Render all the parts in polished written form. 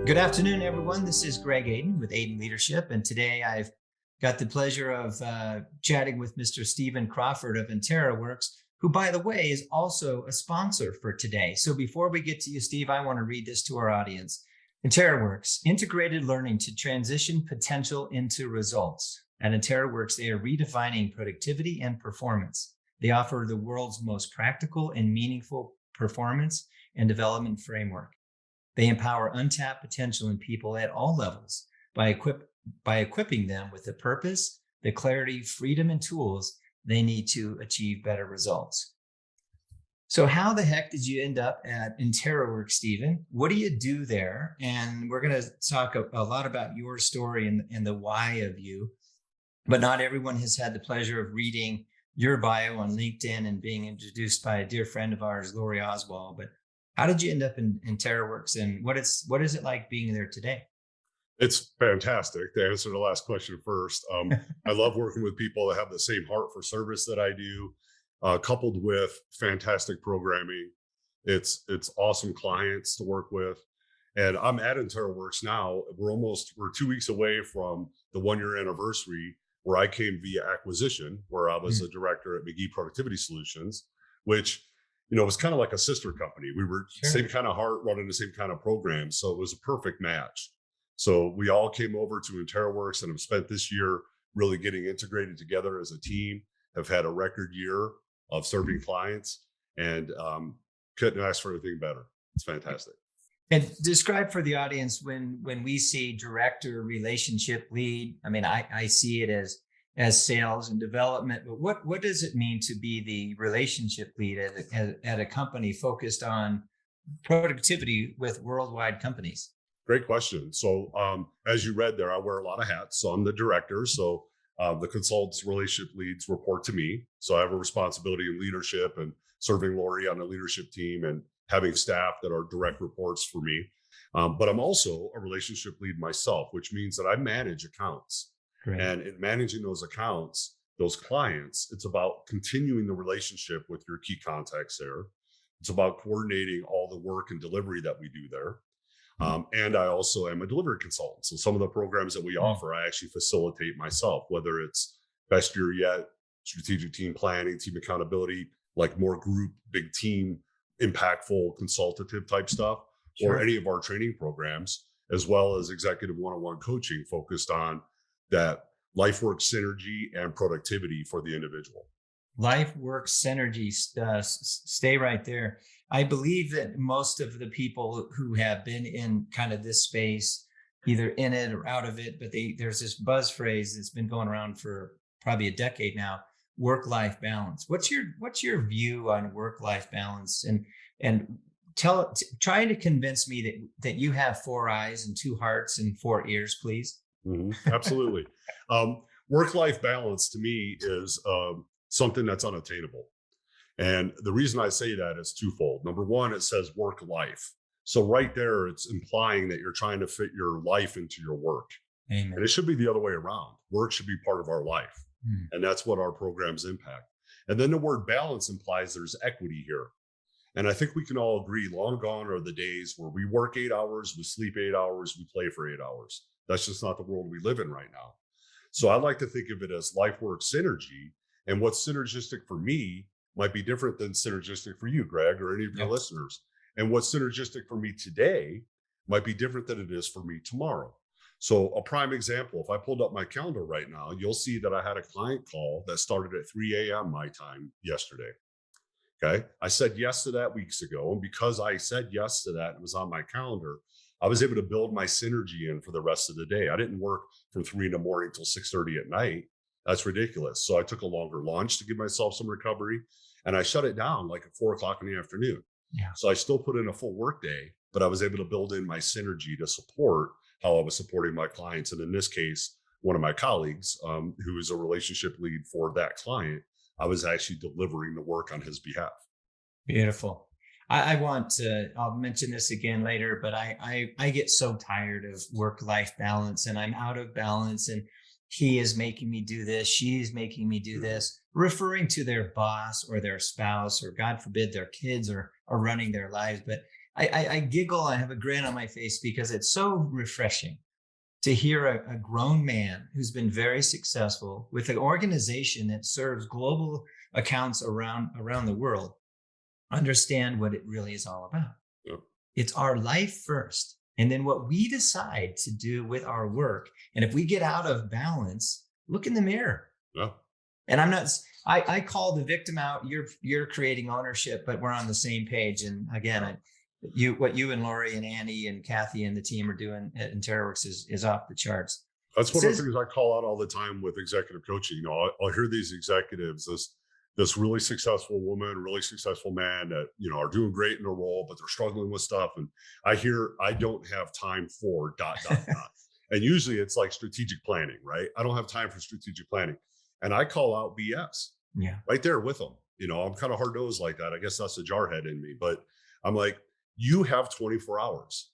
Good afternoon, everyone. This is Greg Aiden with Aiden Leadership, and today I've got the pleasure of chatting with Mr. Steven Crawford of Interaworks, who, by the way, is also a sponsor for today. So before we get to you, Steve, I want to read this to our audience. Interaworks, integrated learning to transition potential into results. At Interaworks, they are redefining productivity and performance. They offer the world's most practical and meaningful performance and development framework. They empower untapped potential in people at all levels by equipping them with the purpose, the clarity, freedom, and tools they need to achieve better results. So how the heck did you end up at Interaworks, Stephen? What do you do there? And we're going to talk a lot about your story and the why of you. But not everyone has had the pleasure of reading your bio on LinkedIn and being introduced by a dear friend of ours, Lori Oswald. But how did you end up in TerraWorks, and what is it like being there today? It's fantastic. To answer the last question first, I love working with people that have the same heart for service that I do, coupled with fantastic programming. It's awesome clients to work with, and I'm at InterWorks now. We're 2 weeks away from the 1 year anniversary where I came via acquisition, where I was a director at McGee Productivity Solutions, which was kind of like a sister company. We were Sure. same kind of heart, running the same kind of program, so it was a perfect match. So we all came over to InterWorks and have spent this year really getting integrated together as a team. Have had a record year of serving clients, and couldn't ask for anything better. It's fantastic. And describe for the audience when we see director, relationship lead. I mean, I see it as sales and development, but what does it mean to be the relationship lead at a company focused on productivity with worldwide companies? Great question. So, as you read there, I wear a lot of hats. So I'm the director. So the consultants, relationship leads report to me. So I have a responsibility in leadership and serving Lori on the leadership team and having staff that are direct reports for me. But I'm also a relationship lead myself, which means that I manage accounts. Great. And in managing those accounts, those clients, it's about continuing the relationship with your key contacts there. It's about coordinating all the work and delivery that we do there. And I also am a delivery consultant. So some of the programs that we offer, I actually facilitate myself, whether it's best year yet, strategic team planning, team accountability, like more group, big team, impactful, consultative type stuff, Sure. or any of our training programs, as well as executive one-on-one coaching focused on that life work synergy and productivity for the individual. Life work synergy. Stay right there. I believe that most of the people who have been in kind of this space, either in it or out of it, but there's this buzz phrase that's been going around for probably a decade now: work-life balance. What's your view on work-life balance? And try to convince me that you have four eyes and two hearts and four ears, please. Absolutely. Work-life balance to me is something that's unattainable. And the reason I say that is twofold. Number one, it says work life. So right there, it's implying that you're trying to fit your life into your work. And Amen. it should be the other way around. Work should be part of our life. Hmm. And that's what our programs impact. And then the word balance implies there's equity here. And I think we can all agree long gone are the days where we work 8 hours, we sleep 8 hours, we play for 8 hours. That's just not the world we live in right now. So I like to think of it as life work synergy. And what's synergistic for me might be different than synergistic for you, Greg, or any of your Yep. listeners. And what's synergistic for me today might be different than it is for me tomorrow. So a prime example, if I pulled up my calendar right now, you'll see that I had a client call that started at 3 a.m. my time yesterday. Okay. I said yes to that weeks ago. And because I said yes to that and it was on my calendar, I was able to build my synergy in for the rest of the day. I didn't work from 3 in the morning till 6:30 at night. That's ridiculous. So I took a longer lunch to give myself some recovery, and I shut it down like at 4 o'clock in the afternoon. Yeah. So I still put in a full work day, but I was able to build in my synergy to support how I was supporting my clients. And in this case, one of my colleagues, who is a relationship lead for that client, I was actually delivering the work on his behalf. Beautiful. I want to, I'll mention this again later, but I get so tired of work-life balance, and I'm out of balance, and he is making me do this, she's making me do Mhm. this, referring to their boss or their spouse, or God forbid, their kids are running their lives. But I giggle. I have a grin on my face because it's so refreshing to hear a grown man who's been very successful with an organization that serves global accounts around the world understand what it really is all about. Yep. It's our life first, and then what we decide to do with our work. And if we get out of balance, look in the mirror. Yeah. And I'm not. I call the victim out. You're creating ownership, but we're on the same page. And again, what you and Lori and Annie and Kathy and the team are doing at Interaworks is off the charts. That's one of the things I call out all the time with executive coaching. You know, I'll hear these executives, this really successful woman, really successful man that, you know, are doing great in their role, but they're struggling with stuff. And I hear, I don't have time for ... And usually it's like strategic planning, right? I don't have time for strategic planning. And I call out BS. Yeah. Right there with them. You know, I'm kind of hard nosed like that. I guess that's the jarhead in me, but I'm like, you have 24 hours.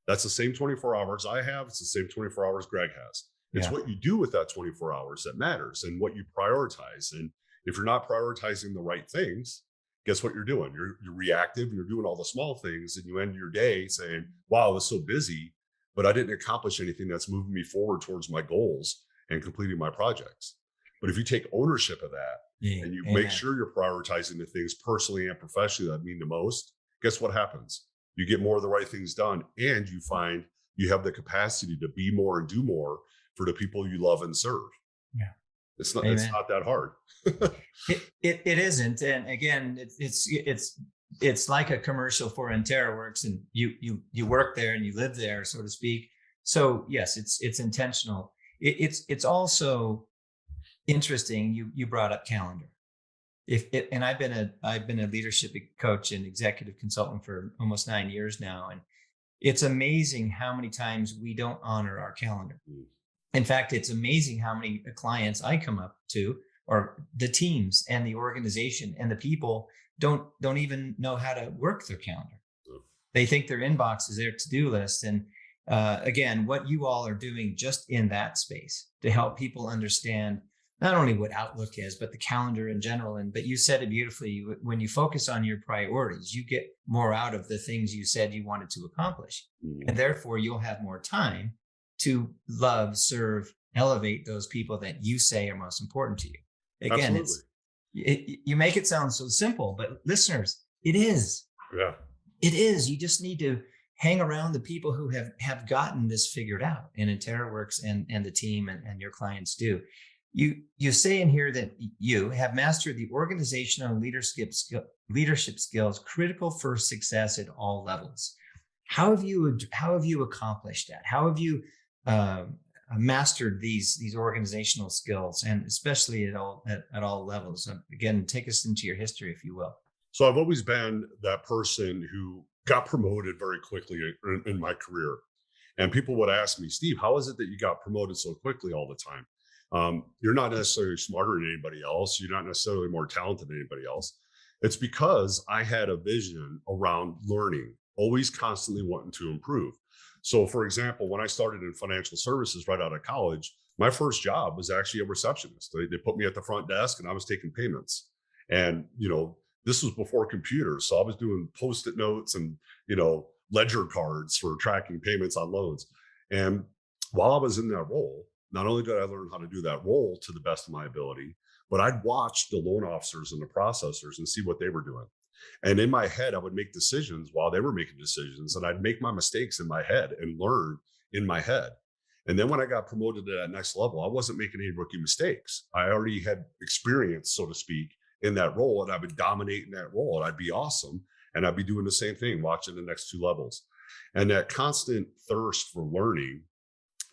That's the same 24 hours I have. It's the same 24 hours Greg has. It's what you do with that 24 hours that matters, and what you prioritize. And if you're not prioritizing the right things, guess what you're doing? You're reactive, and you're doing all the small things, and you end your day saying, wow, I was so busy, but I didn't accomplish anything that's moving me forward towards my goals and completing my projects. But if you take ownership of that, and you make sure you're prioritizing the things personally and professionally that mean the most, guess what happens? You get more of the right things done, and you find you have the capacity to be more and do more for the people you love and serve. Yeah. It's not that hard. It isn't. And again, it's like a commercial for Interaworks, and you work there and you live there, so to speak. So yes, it's intentional. It's also interesting. You brought up calendar. And I've been a leadership coach and executive consultant for almost 9 years now. And it's amazing how many times we don't honor our calendar. In fact, it's amazing how many clients I come up to, or the teams and the organization and the people don't even know how to work their calendar. They think their inbox is their to-do list. And again, what you all are doing just in that space to help people understand not only what Outlook is, but the calendar in general. But you said it beautifully. When you focus on your priorities, you get more out of the things you said you wanted to accomplish. And therefore, you'll have more time to love, serve, elevate those people that you say are most important to you. Again, you make it sound so simple, but listeners, it is. Yeah. It is. You just need to hang around the people who have gotten this figured out. And Interaworks and the team and your clients do. You say in here that you have mastered the organizational and leadership skills critical for success at all levels. How have you accomplished that? How have you mastered these organizational skills, and especially at all levels? Again, take us into your history, if you will. So I've always been that person who got promoted very quickly in my career, and people would ask me, Steve, how is it that you got promoted so quickly all the time? You're not necessarily smarter than anybody else. You're not necessarily more talented than anybody else. It's because I had a vision around learning, always constantly wanting to improve. So for example, when I started in financial services right out of college, my first job was actually a receptionist. They put me at the front desk and I was taking payments. And, you know, this was before computers. So I was doing Post-it notes and, you know, ledger cards for tracking payments on loans. And while I was in that role, not only did I learn how to do that role to the best of my ability, but I'd watch the loan officers and the processors and see what they were doing. And in my head, I would make decisions while they were making decisions, and I'd make my mistakes in my head and learn in my head. And then when I got promoted to that next level, I wasn't making any rookie mistakes. I already had experience, so to speak, in that role, and I would dominate in that role, and I'd be awesome. And I'd be doing the same thing, watching the next two levels. And that constant thirst for learning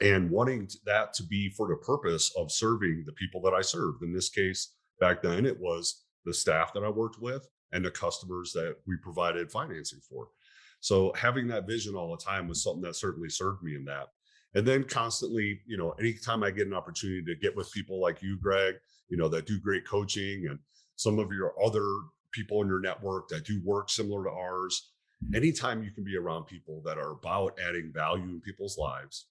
and wanting that to be for the purpose of serving the people that I served. In this case, back then, it was the staff that I worked with and the customers that we provided financing for. So having that vision all the time was something that certainly served me in that. And then constantly, you know, anytime I get an opportunity to get with people like you, Greg, you know, that do great coaching, and some of your other people in your network that do work similar to ours, anytime you can be around people that are about adding value in people's lives,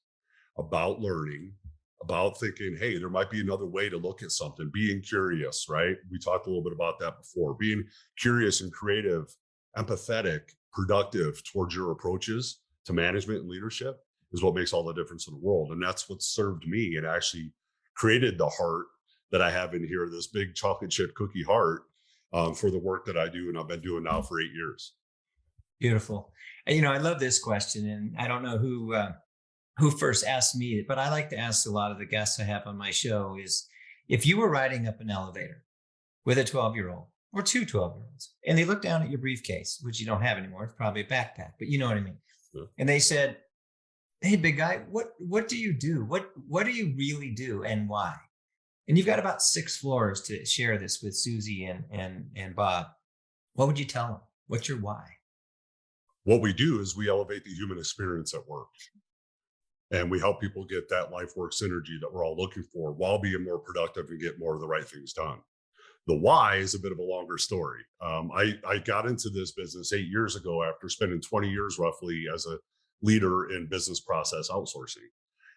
about learning, about thinking, hey, there might be another way to look at something, being curious, right? We talked a little bit about that before, being curious and creative empathetic, productive towards your approaches to management and leadership is what makes all the difference in the world. And that's what served me and actually created the heart that I have in here, this big chocolate chip cookie heart, for the work that I do. And I've been doing now for 8 years. Beautiful. And, I love this question, and I don't know who first asked me it, but I like to ask a lot of the guests I have on my show is, if you were riding up an elevator with a 12-year-old or two 12-year-olds, and they look down at your briefcase, which you don't have anymore, it's probably a backpack, but you know what I mean. Yeah. And they said, "Hey, big guy, what do you do? What do you really do, and why?" And you've got about 6 floors to share this with Susie and Bob. What would you tell them? What's your why? What we do is we elevate the human experience at work. And we help people get that life work synergy that we're all looking for while being more productive and get more of the right things done. The why is a bit of a longer story. I got into this business 8 years ago after spending 20 years roughly as a leader in business process outsourcing.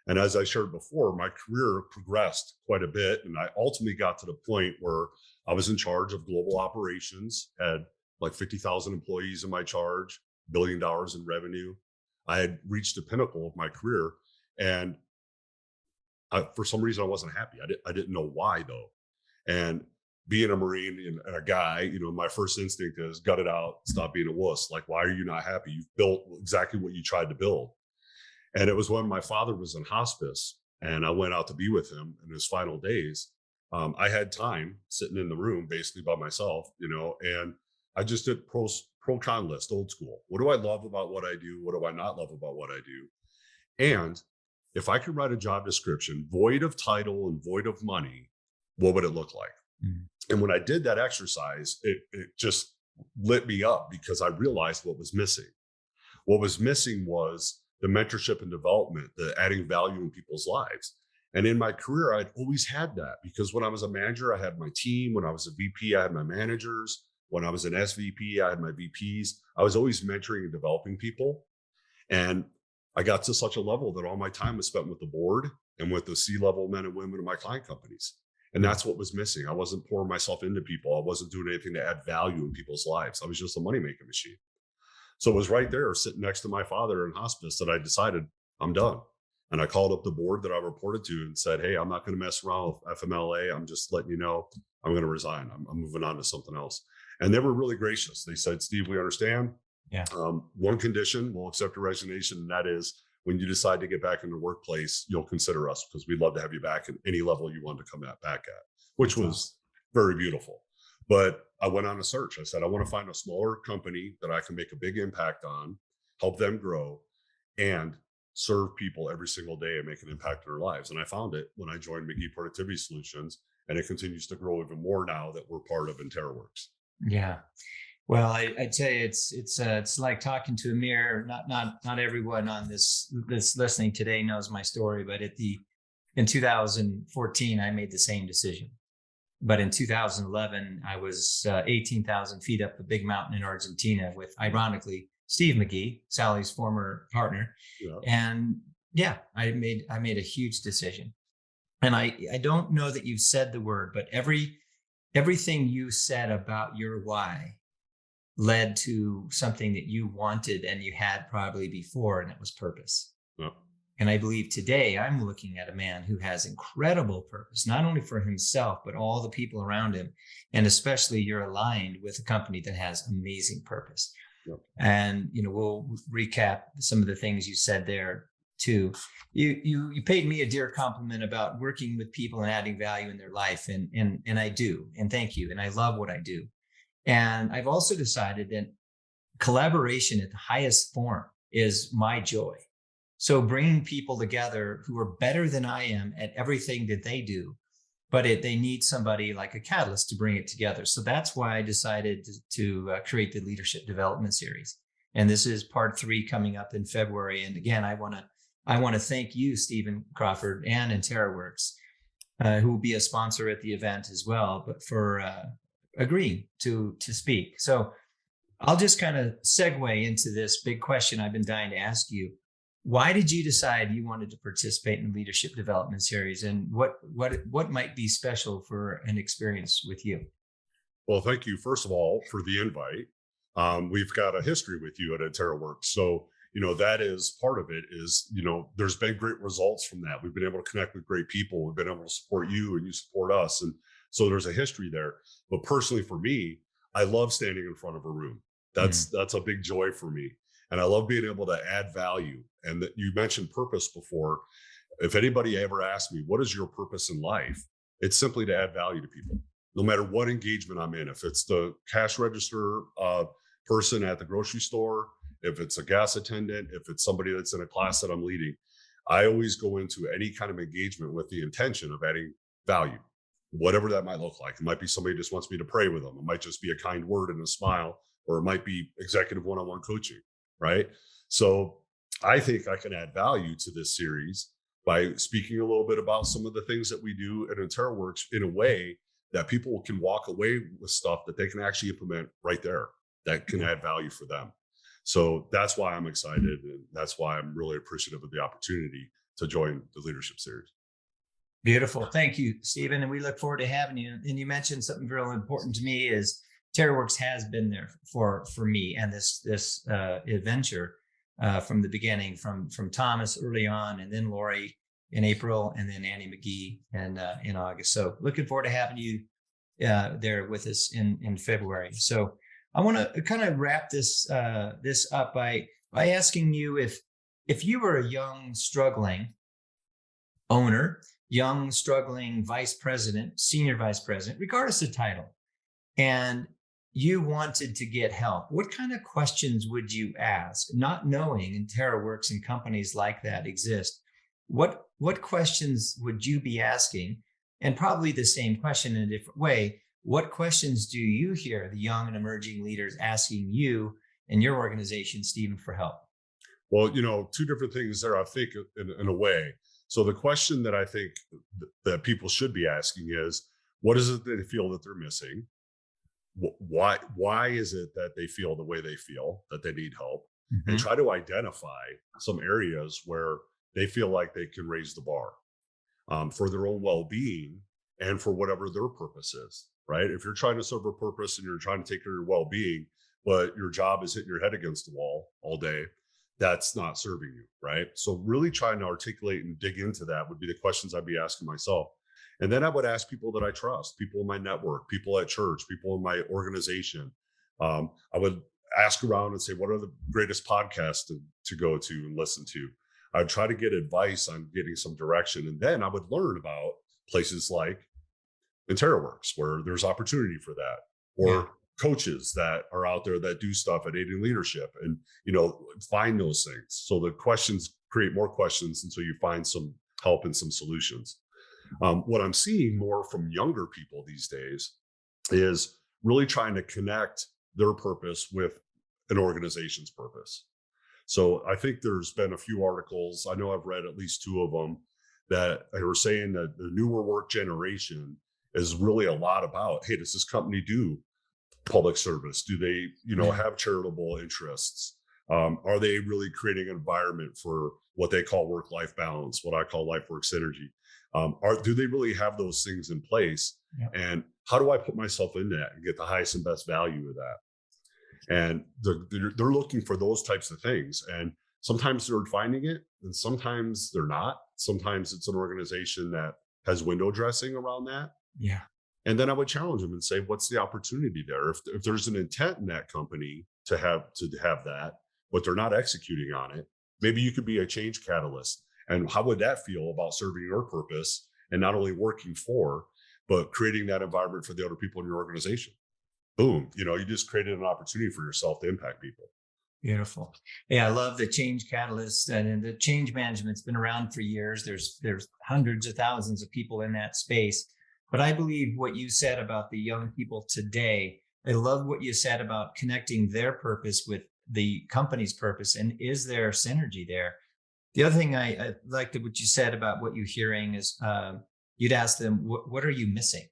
And as I shared before, my career progressed quite a bit. And I ultimately got to the point where I was in charge of global operations, had like 50,000 employees in my charge, $1 billion in revenue. I had reached the pinnacle of my career. And for some reason, I wasn't happy. I didn't know why, though. And being a Marine and a guy, my first instinct is gut it out, stop being a wuss. Like, why are you not happy? You've built exactly what you tried to build. And it was when my father was in hospice and I went out to be with him in his final days. I had time sitting in the room basically by myself, and I just did pro con list, old school. What do I love about what I do? What do I not love about what I do? And if I could write a job description void of title and void of money, what would it look like? Mm-hmm. And when I did that exercise, it just lit me up because I realized what was missing. What was missing was the mentorship and development, the adding value in people's lives. And in my career, I'd always had that because when I was a manager, I had my team. When I was a VP, I had my managers. When I was an SVP, I had my VPs. I was always mentoring and developing people. And I got to such a level that all my time was spent with the board and with the C-level men and women of my client companies. And that's what was missing. I wasn't pouring myself into people. I wasn't doing anything to add value in people's lives. I was just a money-making machine. So it was right there sitting next to my father in hospice that I decided I'm done. And I called up the board that I reported to and said, hey, I'm not going to mess around with FMLA. I'm just letting you know I'm going to resign. I'm moving on to something else. And they were really gracious. They said, Steve, we understand. Yeah. One condition, we'll accept your resignation. And that is when you decide to get back in the workplace, you'll consider us because we'd love to have you back at any level you want to come back at, which was very beautiful. But I went on a search. I said, I want to find a smaller company that I can make a big impact on, help them grow, and serve people every single day and make an impact in their lives. And I found it when I joined McGee Productivity Solutions, and it continues to grow even more now that we're part of Interaworks. Yeah. Well, I tell you, it's like talking to a mirror. Not everyone on this listening today knows my story, but in 2014, I made the same decision. But in 2011, I was 18,000 feet up a big mountain in Argentina with, ironically, Steve McGee, Sally's former partner. Yeah. And yeah, I made a huge decision. And I don't know that you said the word, but everything you said about your why led to something that you wanted and you had probably before, and it was purpose. Yeah. And I believe today I'm looking at a man who has incredible purpose, not only for himself, but all the people around him. And especially you're aligned with a company that has amazing purpose. Yep. And, we'll recap some of the things you said there too. You paid me a dear compliment about working with people and adding value in their life. And I do. And thank you. And I love what I do. And I've also decided that collaboration at the highest form is my joy. So bringing people together who are better than I am at everything that they do, but they need somebody like a catalyst to bring it together. So that's why I decided to create the Leadership Development Series. And this is part 3 coming up in February. And again, I want to thank you, Steven Crawford, and Interaworks, who will be a sponsor at the event as well, but for agreeing to speak. So I'll just kind of segue into this big question I've been dying to ask you. Why did you decide you wanted to participate in the Leadership Development Series, and what might be special for an experience with you? Well, thank you, first of all, for the invite. we've got a history with you at Interaworks. So, that is part of it is, there's been great results from that. We've been able to connect with great people. We've been able to support you and you support us. And so there's a history there. But personally for me, I love standing in front of a room. That's a big joy for me. And I love being able to add value. And that you mentioned purpose before. If anybody ever asks me, what is your purpose in life? It's simply to add value to people, no matter what engagement I'm in. If it's the cash register person at the grocery store, if it's a gas attendant, if it's somebody that's in a class that I'm leading, I always go into any kind of engagement with the intention of adding value, whatever that might look like. It might be somebody just wants me to pray with them. It might just be a kind word and a smile, or it might be executive one-on-one coaching, right? So I think I can add value to this series by speaking a little bit about some of the things that we do at Interaworks in a way that people can walk away with stuff that they can actually implement right there that can add value for them. So that's why I'm excited. And that's why I'm really appreciative of the opportunity to join the leadership series. Beautiful. Thank you, Steven. And we look forward to having you. And you mentioned something really important to me is Interaworks has been there for me and this adventure from the beginning, from Thomas early on, and then Lori in April, and then Annie McGee in August. So looking forward to having you there with us in February. So I want to kind of wrap this up by asking you if you were a young struggling owner, young struggling vice president, senior vice president, regardless of title, and you wanted to get help, what kind of questions would you ask? Not knowing Interaworks and companies like that exist, what questions would you be asking? And probably the same question in a different way. What questions do you hear the young and emerging leaders asking you and your organization, Steven, for help? Well, two different things there, I think, in a way. So the question that I think that people should be asking is, what is it that they feel that they're missing? Why is it that they feel the way they feel, that they need help? Mm-hmm. And try to identify some areas where they feel like they can raise the bar for their own well-being and for whatever their purpose is, right? If you're trying to serve a purpose and you're trying to take care of your well-being, but your job is hitting your head against the wall all day, that's not serving you, right? So really trying to articulate and dig into that would be the questions I'd be asking myself. And then I would ask people that I trust, people in my network, people at church, people in my organization. I would ask around and say, what are the greatest podcasts to go to and listen to? I'd try to get advice on getting some direction. And then I would learn about places like Interaworks, where there's opportunity for that, or coaches that are out there that do stuff at Aiding Leadership, and find those things. So the questions create more questions until you find some help and some solutions. What I'm seeing more from younger people these days is really trying to connect their purpose with an organization's purpose. So I think there's been a few articles, I know I've read at least 2 of them, that are saying that the newer work generation is really a lot about, hey, does this company do public service? Do they, have charitable interests? Are they really creating an environment for what they call work-life balance, what I call life-work synergy? Do they really have those things in place? Yeah. And how do I put myself in that and get the highest and best value of that? And they're looking for those types of things. And sometimes they're finding it and sometimes they're not. Sometimes it's an organization that has window dressing around that. Yeah. And then I would challenge them and say, what's the opportunity there? If there's an intent in that company to have that, but they're not executing on it, maybe you could be a change catalyst. And how would that feel about serving your purpose and not only working for, but creating that environment for the other people in your organization? Boom, you just created an opportunity for yourself to impact people. Beautiful. Yeah, I love the change catalyst, and the change management's been around for years. There's hundreds of thousands of people in that space. But I believe what you said about the young people today, I love what you said about connecting their purpose with the company's purpose, and is there synergy there? The other thing I liked what you said about what you're hearing is you'd ask them, what are you missing?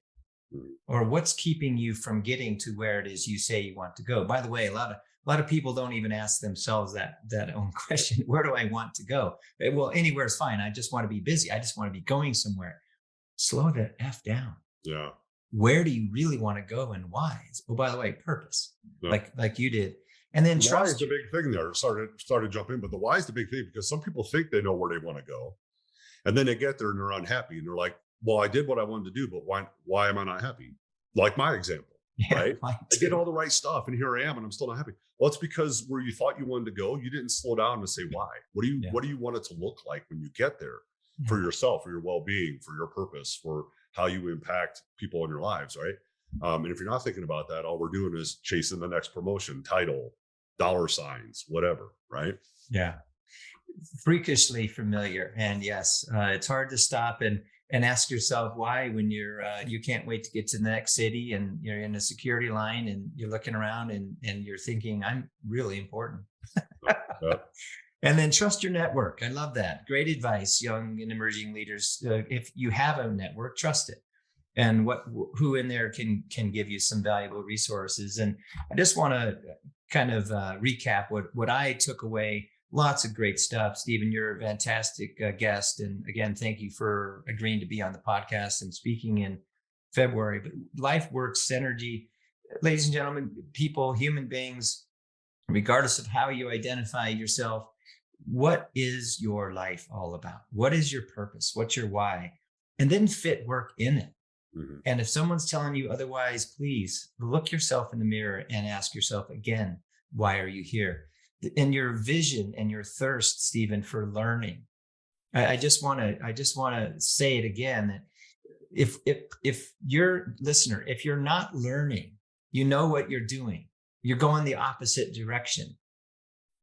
Or what's keeping you from getting to where it is you say you want to go? By the way, a lot of people don't even ask themselves that own question. Where do I want to go? Well, anywhere is fine. I just want to be busy. I just want to be going somewhere. Slow the F down. Yeah. Where do you really want to go and why? Oh, by the way, purpose, like you did. And then Why is trust. the big thing there? Started jumping, but the why is the big thing because some people think they know where they want to go, and then they get there and they're unhappy, and they're like, "Well, I did what I wanted to do, but why am I not happy?" Like my example, Yeah, right? mine I did too. all the right stuff, and here I am, and I'm still not happy. Well, it's because where you thought you wanted to go, you didn't slow down to say why. Yeah. What do you want it to look like when you get there for Yeah. yourself, for your well-being, for your purpose, for how you impact people in your lives, right? And if you're not thinking about that, all we're doing is chasing the next promotion, title, dollar signs, whatever, right? Yeah. Freakishly familiar. And yes, it's hard to stop and ask yourself why when you can't wait to get to the next city and you're in a security line and you're looking around and you're thinking, I'm really important. Uh, And then trust your network. I love that. Great advice, young and emerging leaders. If you have a network, trust it. And who in there can give you some valuable resources. And I just want to kind of recap what I took away. Lots of great stuff. Steven, you're a fantastic guest. And again, thank you for agreeing to be on the podcast and speaking in February. But life works, synergy. Ladies and gentlemen, people, human beings, regardless of how you identify yourself, what is your life all about? What is your purpose? What's your why? And then fit work in it. mhm. And if someone's telling you otherwise, please look yourself in the mirror and ask yourself again, why are you here? And your vision and your thirst, Steven, for learning. I just want to say it again that if you're listener, if you're not learning, you know what you're doing. You're going the opposite direction.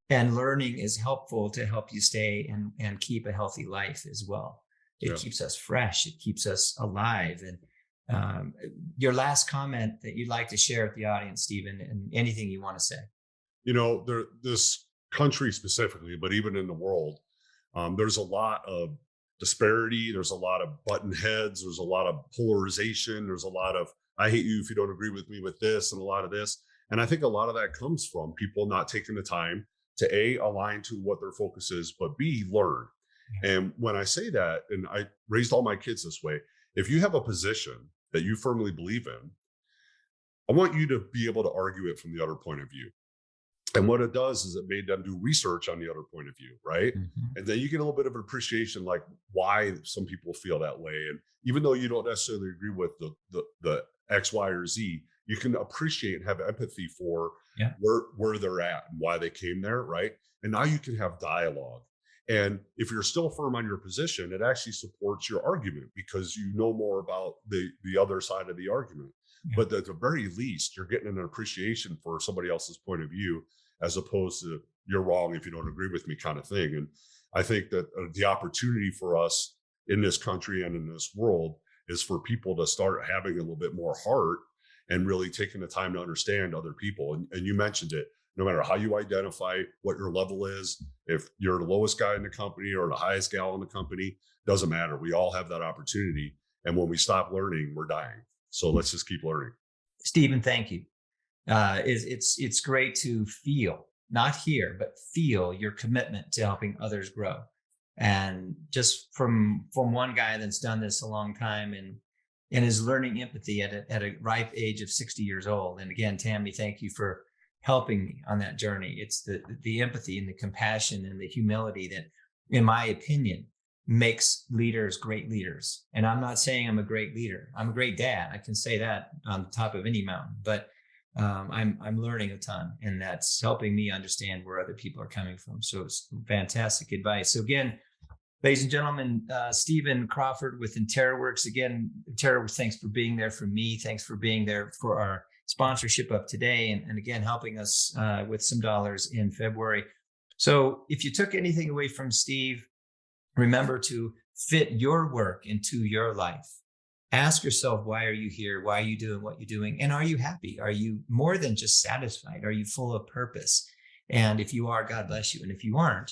And learning is helpful to help you stay and keep a healthy life as well. It Yeah. keeps us fresh. It keeps us alive. And your last comment that you'd like to share with the audience, Steven, and anything you want to say. This country specifically, but even in the world, there's a lot of disparity. There's a lot of button heads. There's a lot of polarization. There's a lot of I hate you if you don't agree with me with this, and a lot of this. And I think a lot of that comes from people not taking the time to A, align to what their focus is, but B, learn. And when I say that, and I raised all my kids this way, if you have a position that you firmly believe in, I want you to be able to argue it from the other point of view. And what it does is it made them do research on the other point of view, right? Mhm. And then you get a little bit of appreciation, like why some people feel that way. And even though you don't necessarily agree with the X, Y, or Z, you can appreciate and have empathy for Yeah. where they're at and why they came there, right? And now you can have dialogue. And if you're still firm on your position, it actually supports your argument because you know more about the other side of the argument. Yeah. But at the very least, you're getting an appreciation for somebody else's point of view, as opposed to you're wrong if you don't agree with me kind of thing. And I think that the opportunity for us in this country and in this world is for people to start having a little bit more heart and really taking the time to understand other people. And you mentioned it, no matter how you identify what your level is, if you're the lowest guy in the company or the highest gal in the company, doesn't matter. We all have that opportunity. And when we stop learning, we're dying. So let's just keep learning. Steven, thank you. It's great to feel, not hear, but feel your commitment to helping others grow. And just from one guy that's done this a long time and is learning empathy at a ripe age of 60 years old. And again, Tammy, thank you for helping me on that journey. It's the empathy and the compassion and the humility that, in my opinion, makes leaders great leaders. And I'm not saying I'm a great leader. I'm a great dad. I can say that on top of any mountain, but I'm learning a ton, and that's helping me understand where other people are coming from. So it's fantastic advice. So again, ladies and gentlemen, Steven Crawford with Interaworks. Again, Interaworks, thanks for being there for me. Thanks for being there for our sponsorship of today, and again, helping us with some dollars in February. So if you took anything away from Steve, remember to fit your work into your life. Ask yourself, why are you here? Why are you doing what you're doing? And are you happy? Are you more than just satisfied? Are you full of purpose? And if you are, God bless you. And if you aren't,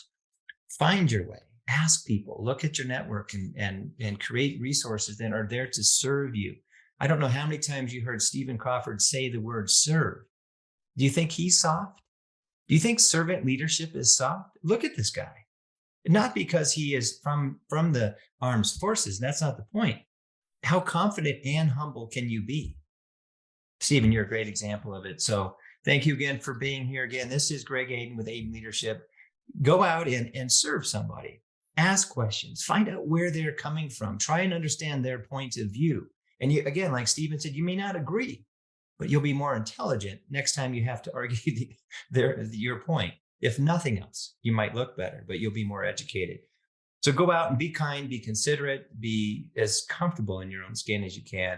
find your way. Ask people, look at your network and create resources that are there to serve you. I don't know how many times you heard Steven Crawford say the word serve. Do you think he's soft? Do you think servant leadership is soft? Look at this guy. Not because he is from the armed forces. That's not the point. How confident and humble can you be? Steven, you're a great example of it. So Thank you again for being here again. This is Greg Aiden with Aiden Leadership. Go out and serve somebody. Ask questions. Find out where they're coming from. Try and understand their point of view. And you, again, like Steven said, you may not agree, but you'll be more intelligent next time you have to argue your point. If nothing else, you might look better, but you'll be more educated. So go out and be kind, be considerate, be as comfortable in your own skin as you can,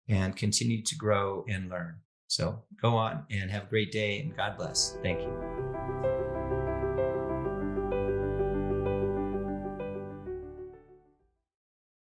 and continue to grow and learn. So go on and have a great day, and God bless. Thank you.